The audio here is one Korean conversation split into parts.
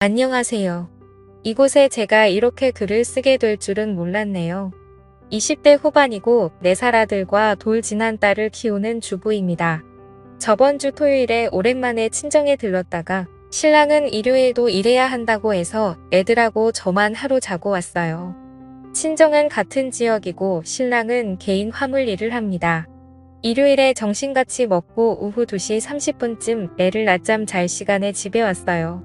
안녕하세요. 이곳에 제가 이렇게 글을 쓰게 될 줄은 몰랐네요. 20대 후반이고 4살 아들과 돌 지난 딸을 키우는 주부입니다. 저번 주 토요일에 오랜만에 친정에 들렀다가 신랑은 일요일도 일해야 한다고 해서 애들하고 저만 하루 자고 왔어요. 친정은 같은 지역이고 신랑은 개인 화물 일을 합니다. 일요일에 정신같이 먹고 오후 2시 30분쯤 애를 낮잠 잘 시간에 집에 왔어요.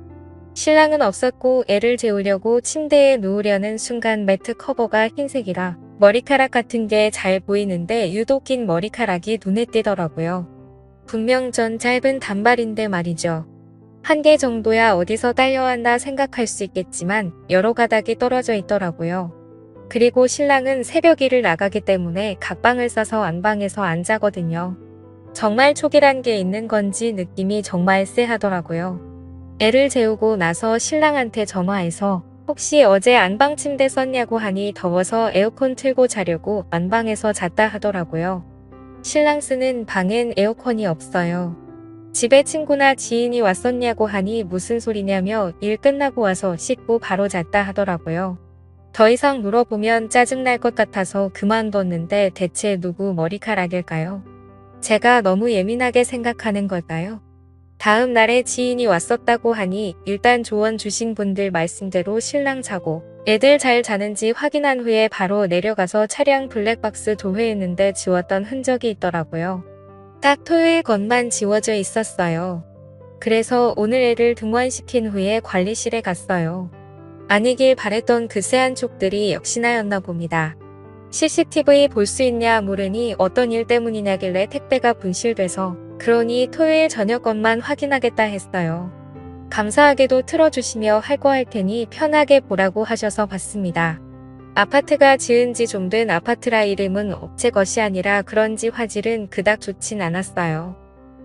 신랑은 없었고 애를 재우려고 침대에 누우려는 순간 매트 커버가 흰색이라 머리카락 같은 게 잘 보이는데 유독 긴 머리카락이 눈에 띄더라고요. 분명 전 짧은 단발인데 말이죠. 한 개 정도야 어디서 딸려왔나 생각할 수 있겠지만 여러 가닥이 떨어져 있더라고요. 그리고 신랑은 새벽 일을 나가기 때문에 각방을 싸서 안방에서 안 자거든요. 정말 촉이란 게 있는 건지 느낌이 정말 쎄하더라고요. 애를 재우고 나서 신랑한테 전화해서 혹시 어제 안방 침대 썼냐고 하니 더워서 에어컨 틀고 자려고 안방에서 잤다 하더라고요. 신랑 쓰는 방엔 에어컨이 없어요. 집에 친구나 지인이 왔었냐고 하니 무슨 소리냐며 일 끝나고 와서 씻고 바로 잤다 하더라고요. 더 이상 물어보면 짜증날 것 같아서 그만뒀는데 대체 누구 머리카락일까요? 제가 너무 예민하게 생각하는 걸까요? 다음 날에 지인이 왔었다고 하니 일단 조언 주신 분들 말씀대로 신랑 자고 애들 잘 자는지 확인한 후에 바로 내려가서 차량 블랙박스 도회했는데 지웠던 흔적이 있더라고요. 딱 토요일 것만 지워져 있었어요. 그래서 오늘 애를 등원시킨 후에 관리실에 갔어요. 아니길 바랬던 그 쎄한 촉들이 역시나였나 봅니다. CCTV 볼 수 있냐 물으니 어떤 일 때문이냐길래 택배가 분실돼서 그러니 토요일 저녁 것만 확인하겠다 했어요. 감사하게도 틀어주시며 할 거 할 테니 편하게 보라고 하셔서 봤습니다. 아파트가 지은 지 좀 된 아파트라 이름은 업체 것이 아니라 그런지 화질은 그닥 좋진 않았어요.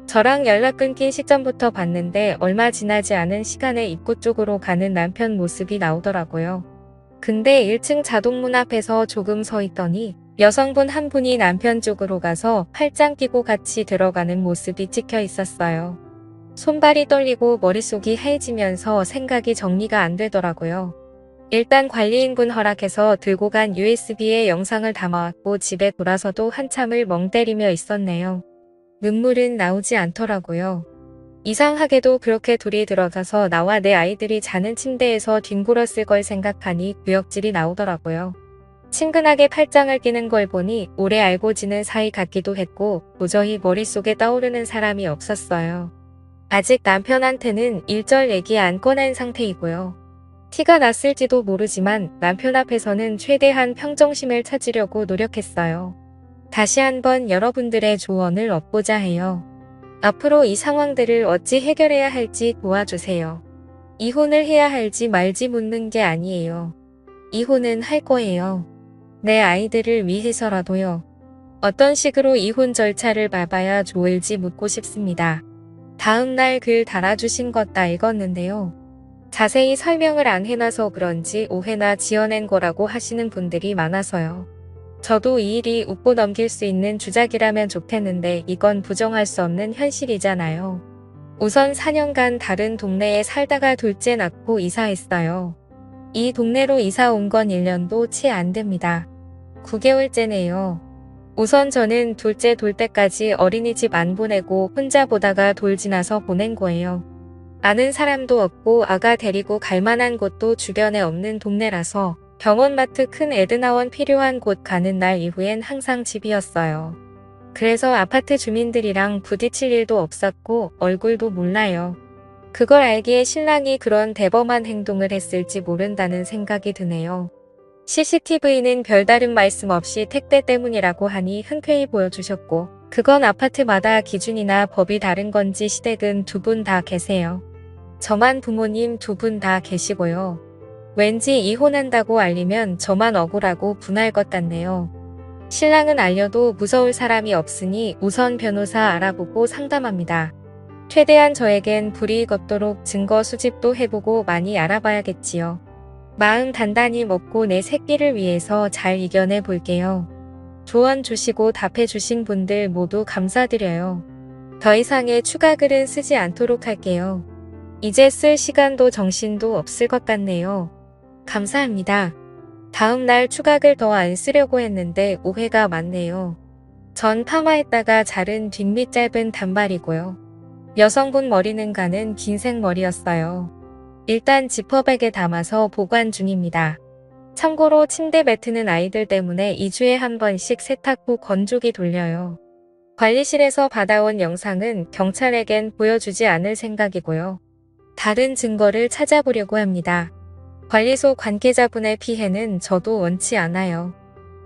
저랑 연락 끊긴 시점부터 봤는데 얼마 지나지 않은 시간에 입구 쪽으로 가는 남편 모습이 나오더라고요. 근데 1층 자동문 앞에서 조금 서 있더니 여성분 한 분이 남편 쪽으로 가서 팔짱 끼고 같이 들어가는 모습이 찍혀 있었어요. 손발이 떨리고 머릿속이 하얘지면서 생각이 정리가 안 되더라고요. 일단 관리인분 허락해서 들고 간 USB에 영상을 담아왔고 집에 돌아서도 한참을 멍 때리며 있었네요. 눈물은 나오지 않더라고요. 이상하게도 그렇게 둘이 들어가서 나와 내 아이들이 자는 침대에서 뒹굴었을 걸 생각하니 구역질이 나오더라고요. 친근하게 팔짱을 끼는 걸 보니 오래 알고 지낸 사이 같기도 했고 도저히 머릿속에 떠오르는 사람이 없었어요. 아직 남편한테는 일절 얘기 안 꺼낸 상태이고요. 티가 났을지도 모르지만 남편 앞에서는 최대한 평정심을 찾으려고 노력했어요. 다시 한번 여러분들의 조언을 얻고자 해요. 앞으로 이 상황들을 어찌 해결해야 할지 도와주세요. 이혼을 해야 할지 말지 묻는 게 아니에요. 이혼은 할 거예요. 내 아이들을 위해서라도요. 어떤 식으로 이혼 절차를 밟아야 좋을지 묻고 싶습니다. 다음날 글 달아주신 것 다 읽었는데요. 자세히 설명을 안 해놔서 그런지 오해나 지어낸 거라고 하시는 분들이 많아서요. 저도 이 일이 웃고 넘길 수 있는 주작이라면 좋겠는데 이건 부정할 수 없는 현실이잖아요. 우선 4년간 다른 동네에 살다가 둘째 낳고 이사했어요. 이 동네로 이사 온 건 1년도 채 안 됩니다. 9개월째네요. 우선 저는 둘째 돌 때까지 어린이집 안 보내고 혼자 보다가 돌 지나서 보낸 거예요. 아는 사람도 없고 아가 데리고 갈 만한 곳도 주변에 없는 동네라서 병원, 마트, 큰 애드나원 필요한 곳 가는 날 이후엔 항상 집이었어요. 그래서 아파트 주민들이랑 부딪힐 일도 없었고 얼굴도 몰라요. 그걸 알기에 신랑이 그런 대범한 행동을 했을지 모른다는 생각이 드네요. CCTV는 별다른 말씀 없이 택배 때문이라고 하니 흔쾌히 보여주셨고 그건 아파트마다 기준이나 법이 다른 건지 시댁은 두 분 다 계세요. 저만 부모님 두 분 다 계시고요. 왠지 이혼한다고 알리면 저만 억울하고 분할 것 같네요. 신랑은 알려도 무서울 사람이 없으니 우선 변호사 알아보고 상담합니다. 최대한 저에겐 불이익 없도록 증거 수집도 해보고 많이 알아봐야겠지요. 마음 단단히 먹고 내 새끼를 위해서 잘 이겨내 볼게요. 조언 주시고 답해 주신 분들 모두 감사드려요. 더 이상의 추가 글은 쓰지 않도록 할게요. 이제 쓸 시간도 정신도 없을 것 같네요. 감사합니다. 다음 날 추각을 더 안 쓰려고 했는데 오해가 많네요. 전 파마했다가 자른 뒷밑 짧은 단발이고요. 여성분 머리는 가는 긴 생머리였어요. 일단 지퍼백에 담아서 보관 중입니다. 참고로 침대 매트는 아이들 때문에 2주에 한 번씩 세탁 후 건조기 돌려요. 관리실에서 받아온 영상은 경찰에겐 보여주지 않을 생각이고요. 다른 증거를 찾아보려고 합니다. 관리소 관계자분의 피해는 저도 원치 않아요.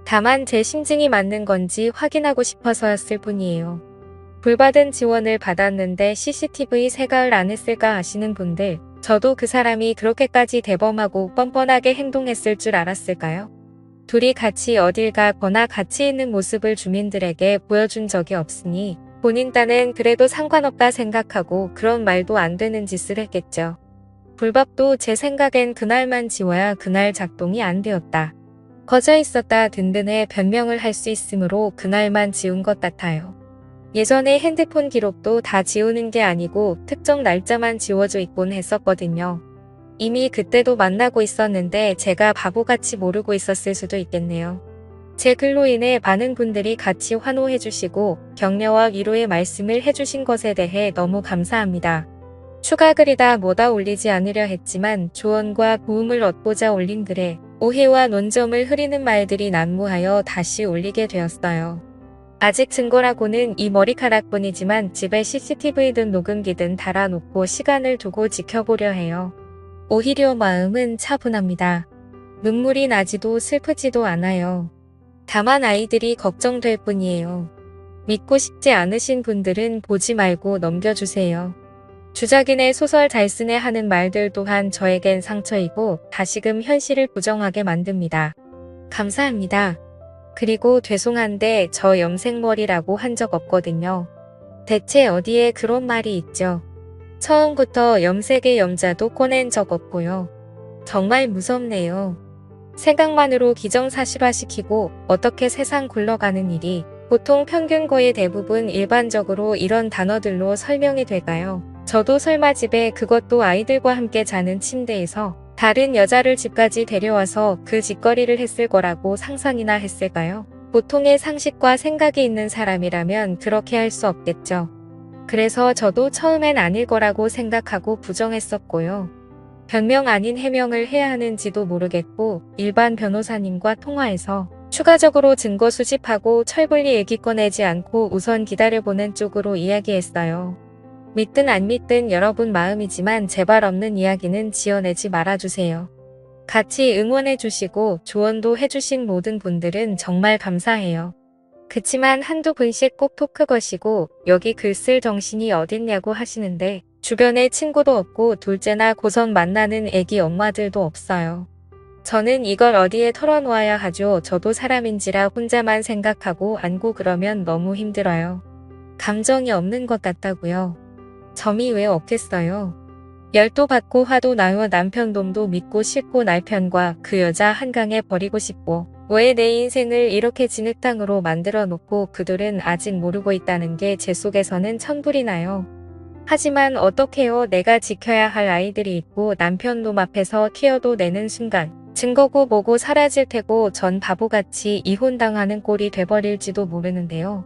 다만 제 심증이 맞는 건지 확인하고 싶어서였을 뿐이에요. 불받은 지원을 받았는데 CCTV 생각을 안 했을까 하시는 분들, 저도 그 사람이 그렇게까지 대범하고 뻔뻔하게 행동했을 줄 알았을까요? 둘이 같이 어딜 가거나 같이 있는 모습을 주민들에게 보여준 적이 없으니 본인 딴엔 그래도 상관없다 생각하고 그런 말도 안 되는 짓을 했겠죠. 불법도 제 생각엔 그날만 지워야 그날 작동이 안 되었다. 꺼져 있었다 든든해 변명을 할 수 있으므로 그날만 지운 것 같아요. 예전에 핸드폰 기록도 다 지우는 게 아니고 특정 날짜만 지워져 있곤 했었거든요. 이미 그때도 만나고 있었는데 제가 바보같이 모르고 있었을 수도 있겠네요. 제 글로 인해 많은 분들이 같이 환호해주시고 격려와 위로의 말씀을 해주신 것에 대해 너무 감사합니다. 추가 글이다 뭐다 올리지 않으려 했지만 조언과 도움을 얻고자 올린 글에 오해와 논점을 흐리는 말들이 난무하여 다시 올리게 되었어요. 아직 증거라고는 이 머리카락뿐이지만 집에 CCTV든 녹음기든 달아놓고 시간을 두고 지켜보려 해요. 오히려 마음은 차분합니다. 눈물이 나지도 슬프지도 않아요. 다만 아이들이 걱정될 뿐이에요. 믿고 싶지 않으신 분들은 보지 말고 넘겨주세요. 주작인의 소설 잘 쓰네 하는 말들 또한 저에겐 상처이고 다시금 현실을 부정하게 만듭니다. 감사합니다. 그리고 죄송한데 저 염색머리라고 한 적 없거든요. 대체 어디에 그런 말이 있죠? 처음부터 염색의 염자도 꺼낸 적 없고요. 정말 무섭네요. 생각만으로 기정사실화시키고 어떻게 세상 굴러가는 일이 보통 평균 거의 대부분 일반적으로 이런 단어들로 설명이 될까요? 저도 설마 집에 그것도 아이들과 함께 자는 침대에서 다른 여자를 집까지 데려와서 그 짓거리를 했을 거라고 상상이나 했을까요? 보통의 상식과 생각이 있는 사람이라면 그렇게 할 수 없겠죠. 그래서 저도 처음엔 아닐 거라고 생각하고 부정했었고요. 변명 아닌 해명을 해야 하는지도 모르겠고 일반 변호사님과 통화해서 추가적으로 증거 수집하고 철분리 얘기 꺼내지 않고 우선 기다려보는 쪽으로 이야기했어요. 믿든 안 믿든 여러분 마음이지만 제발 없는 이야기는 지어내지 말아주세요. 같이 응원해주시고 조언도 해주신 모든 분들은 정말 감사해요. 그치만 한두 분씩 꼭 토크 거시고 여기 글 쓸 정신이 어딨냐고 하시는데 주변에 친구도 없고 둘째나 고선 만나는 애기 엄마들도 없어요. 저는 이걸 어디에 털어놓아야 하죠. 저도 사람인지라 혼자만 생각하고 안고 그러면 너무 힘들어요. 감정이 없는 것 같다고요. 점이 왜 없겠어요. 열도 받고 화도 나요. 남편 놈도 믿고 싫고 날 편과 그 여자 한강에 버리고 싶고 왜 내 인생을 이렇게 진흙탕으로 만들어 놓고 그들은 아직 모르고 있다는 게 제 속에서는 천불이 나요. 하지만 어떡해요. 내가 지켜야 할 아이들이 있고 남편 놈 앞에서 튀어도 내는 순간 증거고 뭐고 사라질 테고 전 바보같이 이혼당하는 꼴이 돼버릴지도 모르는데요.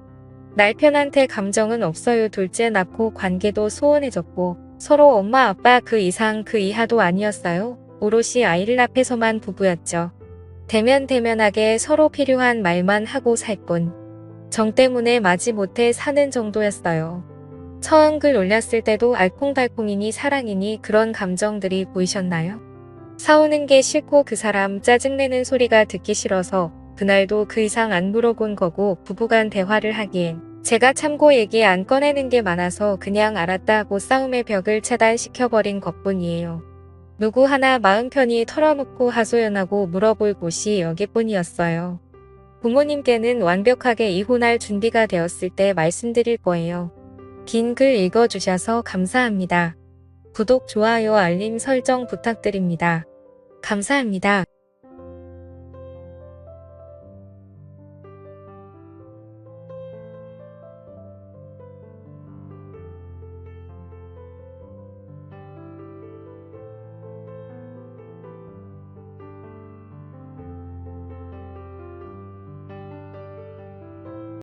날 편한테 감정은 없어요. 둘째 낳고 관계도 소원해졌고 서로 엄마 아빠 그 이상 그 이하도 아니었어요. 오롯이 아이를 앞에서만 부부였죠. 대면대면하게 서로 필요한 말만 하고 살 뿐. 정 때문에 마지못해 사는 정도였어요. 처음 글 올렸을 때도 알콩달콩이니 사랑이니 그런 감정들이 보이셨나요? 싸우는 게 싫고 그 사람 짜증내는 소리가 듣기 싫어서 그날도 그 이상 안 물어본 거고 부부간 대화를 하기엔 제가 참고 얘기 안 꺼내는 게 많아서 그냥 알았다 하고 싸움의 벽을 차단시켜버린 것뿐이에요. 누구 하나 마음 편히 털어놓고 하소연하고 물어볼 곳이 여기뿐이었어요. 부모님께는 완벽하게 이혼할 준비가 되었을 때 말씀드릴 거예요. 긴 글 읽어주셔서 감사합니다. 구독, 좋아요, 알림 설정 부탁드립니다. 감사합니다.